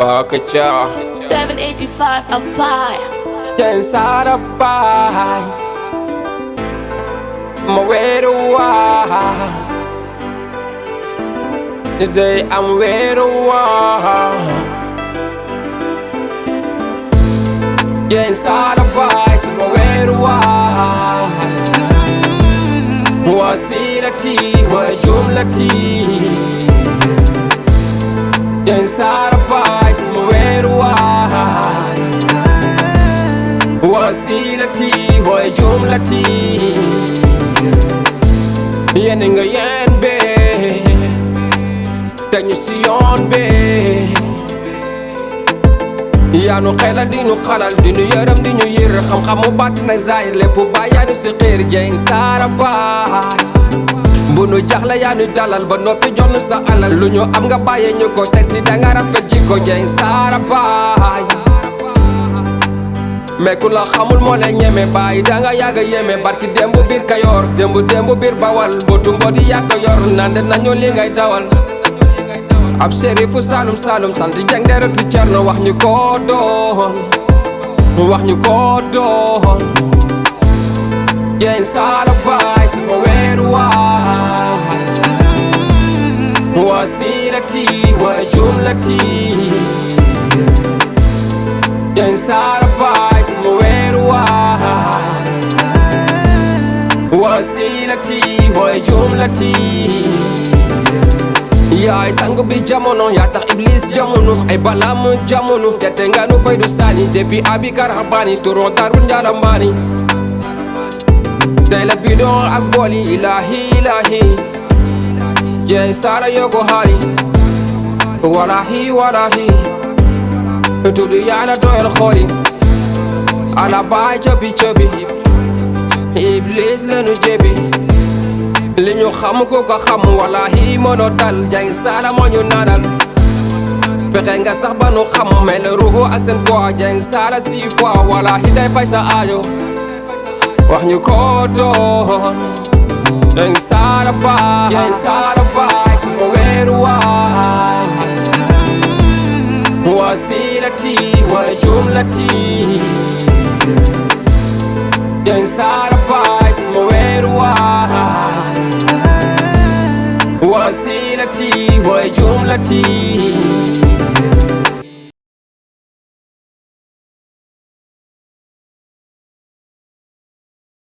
Bakacha 785 a pie. inside a pie. My werou. Today I'm werou. Inside a pie. My werou. Wasilati wa jumlati. Inside a pie. My werou. Wasilati wa jumlati. Yen nga yen be dañu si yoon be yaa nu xelal di nu xalal di nu yërëm di ñu yër xam-xamu bàtt nag zaayir lépp baay yaa nu si xiir jeng saara baay bu nu jaxle yaa nu dalal ba noppi jox nu sa alal lu ñu am nga bàyyee ñu ko teg si danga rafet jikko jeng saara baay mais ku la xamul moo leen ñeme baay danga yàgga yeme barki démbu biir Kayoor démbu biir Bawal mbootu mbooti yàgg yor nande nañu li ngay dawal ab sherifu Saalum Saalum sant jeng deretu Cerno wax ñu ko doon yéen saala baay sama weeru waay wasilati wa jumlati yéen saala baay sama weeru waay wasilati wa jumlati yaay sangu bi jamono yaa tax iblis jamono ay balam jamono tete nga nu fay du sani depuis abi karabani turon tarul njaramani tey la bidon ak booli ilahi jeey sara yoko hari walahi tudu yaana doyal xooli ala baay cobi iblis lenu jebi li ñu xam ko ko xam wallahi mëno dal jàng saara moo ñu naanal fexe nga sax ba nu xam mel ruuxu ak seen poids jàng saara 6 fois wallahi day fay sa aajo wax ñu ko doon jàng saara baay sama weeru waay wasilati wa jumlati jàng saara baay sama weeru waay wasilati wa jumlati